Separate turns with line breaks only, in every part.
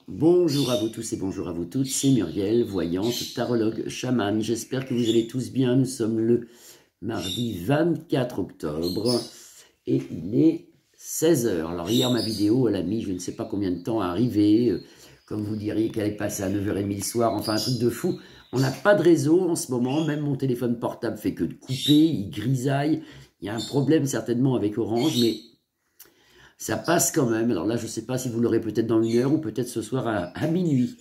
Bonjour à vous tous et bonjour à vous toutes, c'est Muriel, voyante, tarologue, chamane. J'espère que vous allez tous bien. Nous sommes le mardi 24 octobre et il est 16 h. Alors hier, ma vidéo, elle a mis je ne sais pas combien de temps à arriver. Comme vous diriez qu'elle est passée à 9h30 le soir, enfin un truc de fou. On n'a pas de réseau en ce moment, même mon téléphone portable fait que de couper, il grisaille. Il y a un problème certainement avec Orange, mais ça passe quand même. Alors là, je ne sais pas si vous l'aurez peut-être dans 1 heure ou peut-être ce soir à minuit.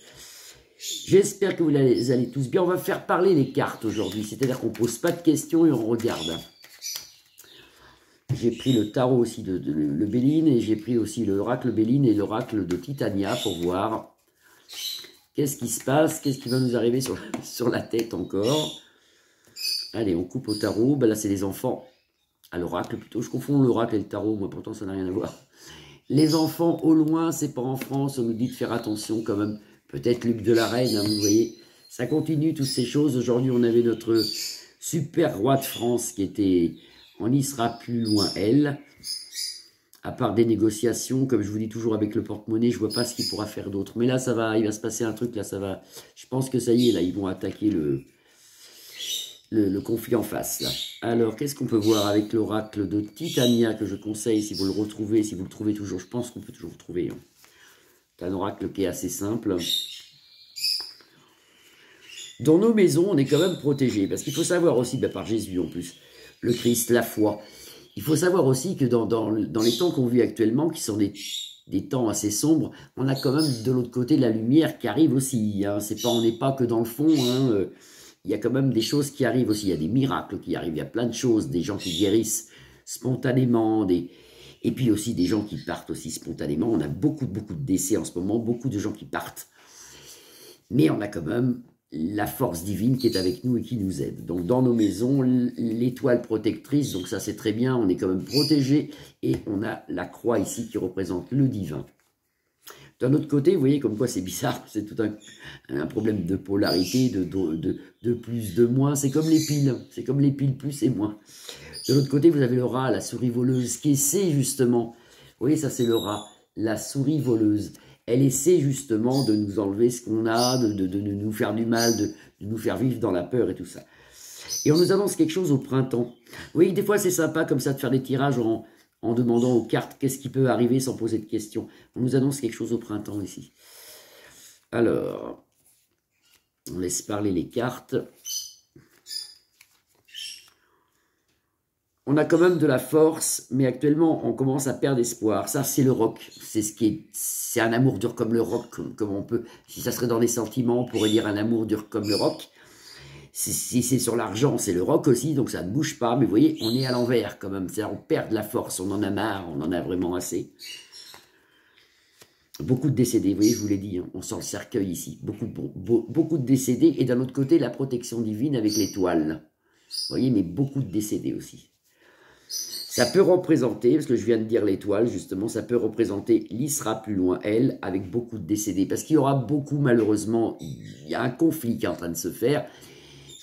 J'espère que vous allez tous bien. On va faire parler les cartes aujourd'hui. C'est-à-dire qu'on ne pose pas de questions et on regarde. J'ai pris le tarot aussi de le Béline et j'ai pris aussi l'oracle Béline et l'oracle de Titania pour voir qu'est-ce qui se passe, qu'est-ce qui va nous arriver sur la tête encore. Allez, on coupe au tarot. Ben là, c'est les enfants. À l'oracle plutôt. Je confonds l'oracle et le tarot. Moi, pourtant, ça n'a rien à voir. Les enfants au loin, c'est pas en France, on nous dit de faire attention quand même. Peut-être Luc de la Reine, hein, vous voyez. Ça continue, toutes ces choses. Aujourd'hui, on avait notre super roi de France qui était... On y sera plus loin, elle. À part des négociations, comme je vous dis toujours avec le porte-monnaie, je vois pas ce qu'il pourra faire d'autre. Mais là, ça va, il va se passer un truc, là, ça va... Je pense que ça y est, là, ils vont attaquer le conflit en face, là. Alors, qu'est-ce qu'on peut voir avec l'oracle de Titania, que je conseille, si vous le retrouvez, si vous le trouvez toujours, je pense qu'on peut toujours le trouver. Hein. C'est un oracle qui est assez simple. Dans nos maisons, on est quand même protégé, parce qu'il faut savoir aussi, ben, par Jésus en plus, le Christ, la foi, il faut savoir aussi que dans les temps qu'on vit actuellement, qui sont des temps assez sombres, on a quand même de l'autre côté la lumière qui arrive aussi. Hein. On n'est pas que dans le fond, hein, il y a quand même des choses qui arrivent aussi, il y a des miracles qui arrivent, il y a plein de choses, des gens qui guérissent spontanément, et puis aussi des gens qui partent aussi spontanément. On a beaucoup de décès en ce moment, beaucoup de gens qui partent. Mais on a quand même la force divine qui est avec nous et qui nous aide. Donc dans nos maisons, l'étoile protectrice, donc ça c'est très bien, on est quand même protégé, et on a la croix ici qui représente le divin. D'un autre côté, vous voyez comme quoi c'est bizarre, c'est tout un problème de polarité, de plus, de moins, c'est comme les piles plus et moins. De l'autre côté, vous avez le rat, la souris voleuse, qui essaie justement, vous voyez ça c'est le rat, la souris voleuse, elle essaie justement de nous enlever ce qu'on a, de nous faire du mal, de nous faire vivre dans la peur et tout ça. Et on nous annonce quelque chose au printemps. Vous voyez, des fois c'est sympa comme ça de faire des tirages en demandant aux cartes qu'est-ce qui peut arriver sans poser de questions. On nous annonce quelque chose au printemps ici. Alors, on laisse parler les cartes. On a quand même de la force, mais actuellement, on commence à perdre espoir. Ça, c'est le rock. C'est un amour dur comme le rock, comme on peut. Si ça serait dans les sentiments, on pourrait dire un amour dur comme le rock. Si c'est sur l'argent, c'est le rock aussi, donc ça ne bouge pas. Mais vous voyez, on est à l'envers quand même. C'est-à-dire, on perd de la force, on en a marre, on en a vraiment assez. Beaucoup de décédés, vous voyez, je vous l'ai dit, hein, on sent le cercueil ici. Beaucoup de décédés, et d'un autre côté, la protection divine avec l'étoile. Vous voyez, mais beaucoup de décédés aussi. Ça peut représenter, parce que je viens de dire l'étoile, justement, ça peut représenter l'Isra plus loin, elle, avec beaucoup de décédés. Parce qu'il y aura beaucoup, malheureusement, il y a un conflit qui est en train de se faire,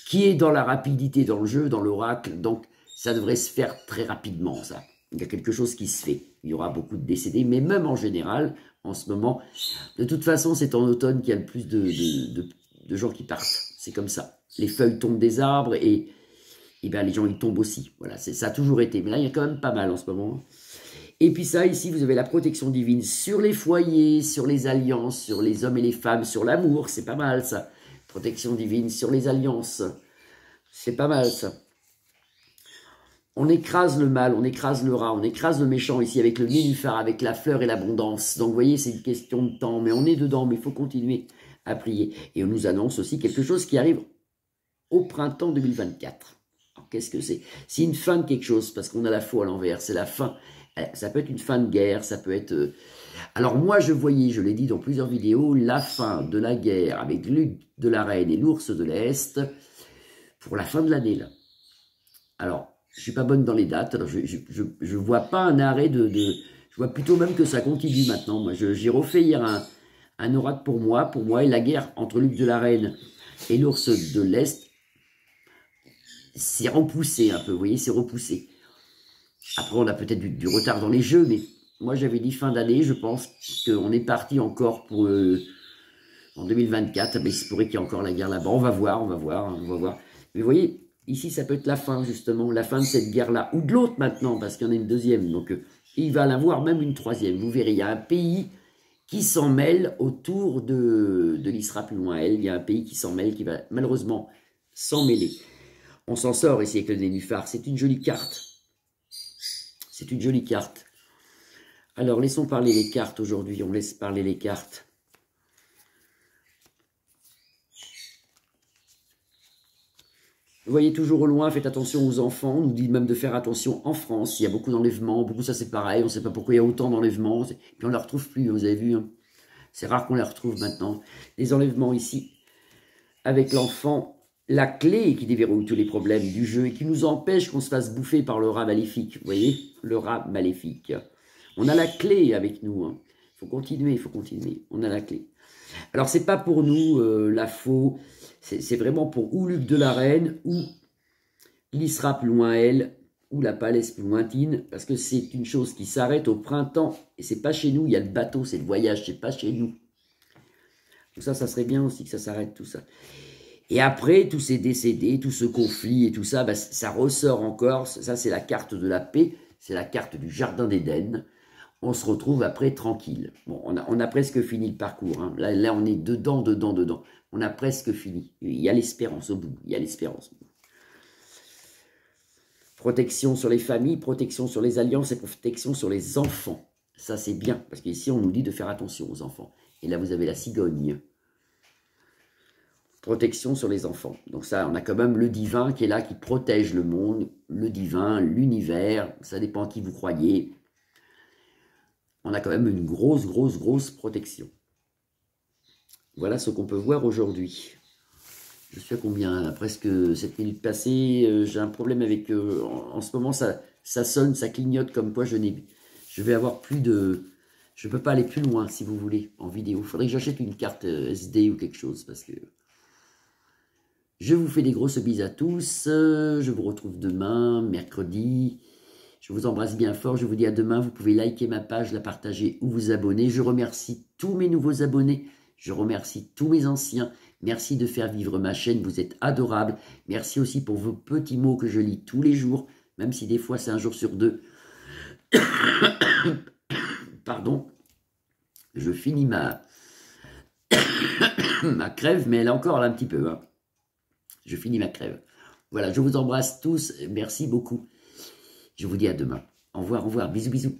qui est dans la rapidité dans le jeu, dans l'oracle, donc ça devrait se faire très rapidement, ça. Il y a quelque chose qui se fait. Il y aura beaucoup de décédés, mais même en général, en ce moment, de toute façon, c'est en automne qu'il y a le plus de gens qui partent. C'est comme ça. Les feuilles tombent des arbres et bien, les gens, ils tombent aussi. Voilà, ça a toujours été. Mais là, il y a quand même pas mal en ce moment. Et puis ça, ici, vous avez la protection divine sur les foyers, sur les alliances, sur les hommes et les femmes, sur l'amour. C'est pas mal, ça. Protection divine sur les alliances. C'est pas mal, ça. On écrase le mal, on écrase le rat, on écrase le méchant ici avec le nénuphar, avec la fleur et l'abondance. Donc, vous voyez, c'est une question de temps. Mais on est dedans, mais il faut continuer à prier. Et on nous annonce aussi quelque chose qui arrive au printemps 2024. Qu'est-ce que c'est? C'est une fin de quelque chose, parce qu'on a la foi à l'envers, c'est la fin. Ça peut être une fin de guerre, ça peut être... Alors moi, je voyais, je l'ai dit dans plusieurs vidéos, la fin de la guerre avec Luc de la Reine et l'ours de l'Est pour la fin de l'année, là. Alors, je suis pas bonne dans les dates, alors je vois pas un arrêt je vois plutôt même que ça continue maintenant. Moi, j'ai refait hier un oracle pour moi, et la guerre entre Luc de la Reine et l'ours de l'Est, c'est repoussé un peu, vous voyez, c'est repoussé. Après, on a peut-être du retard dans les jeux, mais moi j'avais dit fin d'année, je pense qu'on est parti encore pour en 2024, mais il se pourrait qu'il y ait encore la guerre là-bas. On va voir, on va voir, on va voir. Mais vous voyez, ici ça peut être la fin justement, la fin de cette guerre-là, ou de l'autre maintenant, parce qu'il y en a une deuxième. Donc il va en avoir même une troisième. Vous verrez, il y a un pays qui s'en mêle autour de l'Isra plus loin elle. Il y a un pays qui s'en mêle, qui va malheureusement s'en mêler. On s'en sort ici avec le nénuphar. C'est une jolie carte. C'est une jolie carte. Alors, laissons parler les cartes aujourd'hui. On laisse parler les cartes. Vous voyez toujours au loin, faites attention aux enfants. On nous dit même de faire attention en France. Il y a beaucoup d'enlèvements. Beaucoup, ça c'est pareil. On ne sait pas pourquoi il y a autant d'enlèvements. Puis on ne les retrouve plus, vous avez vu. Hein. C'est rare qu'on les retrouve maintenant. Les enlèvements ici, avec l'enfant, la clé qui déverrouille tous les problèmes du jeu et qui nous empêche qu'on se fasse bouffer par le rat maléfique. Vous voyez, le rat maléfique. On a la clé avec nous. Hein. Faut continuer, il faut continuer. On a la clé. Alors, c'est pas pour nous la faux. C'est vraiment pour ou Luc de la Reine, ou l'Isra plus loin elle, ou la Palès plus lointaine, parce que c'est une chose qui s'arrête au printemps, et c'est pas chez nous, il y a le bateau, c'est le voyage, c'est pas chez nous. Donc ça serait bien aussi que ça s'arrête tout ça. Et après, tous ces décédés, tout ce conflit et tout ça, bah, ça ressort encore, ça c'est la carte de la paix, c'est la carte du jardin d'Éden. On se retrouve après tranquille. Bon, on a presque fini le parcours. Hein. Là, on est dedans. On a presque fini. Il y a l'espérance au bout. Il y a l'espérance. Protection sur les familles, protection sur les alliances et protection sur les enfants. Ça, c'est bien. Parce qu'ici, on nous dit de faire attention aux enfants. Et là, vous avez la cigogne. Protection sur les enfants. Donc ça, on a quand même le divin qui est là, qui protège le monde. Le divin, l'univers. Ça dépend à qui vous croyez. On a quand même une grosse protection. Voilà ce qu'on peut voir aujourd'hui. Je suis à combien? Presque 7 minutes passées. J'ai un problème avec... en ce moment, ça sonne, ça clignote comme quoi je vais avoir plus de... Je ne peux pas aller plus loin, si vous voulez, en vidéo. Il faudrait que j'achète une carte SD ou quelque chose, parce que... Je vous fais des grosses bises à tous. Je vous retrouve demain, mercredi. Je vous embrasse bien fort, je vous dis à demain, vous pouvez liker ma page, la partager ou vous abonner. Je remercie tous mes nouveaux abonnés, je remercie tous mes anciens. Merci de faire vivre ma chaîne, vous êtes adorables. Merci aussi pour vos petits mots que je lis tous les jours, même si des fois c'est un jour sur deux. Pardon, je finis ma crève, mais elle est encore là un petit peu. Hein. Je finis ma crève. Voilà, je vous embrasse tous, merci beaucoup. Je vous dis à demain. Au revoir, bisous.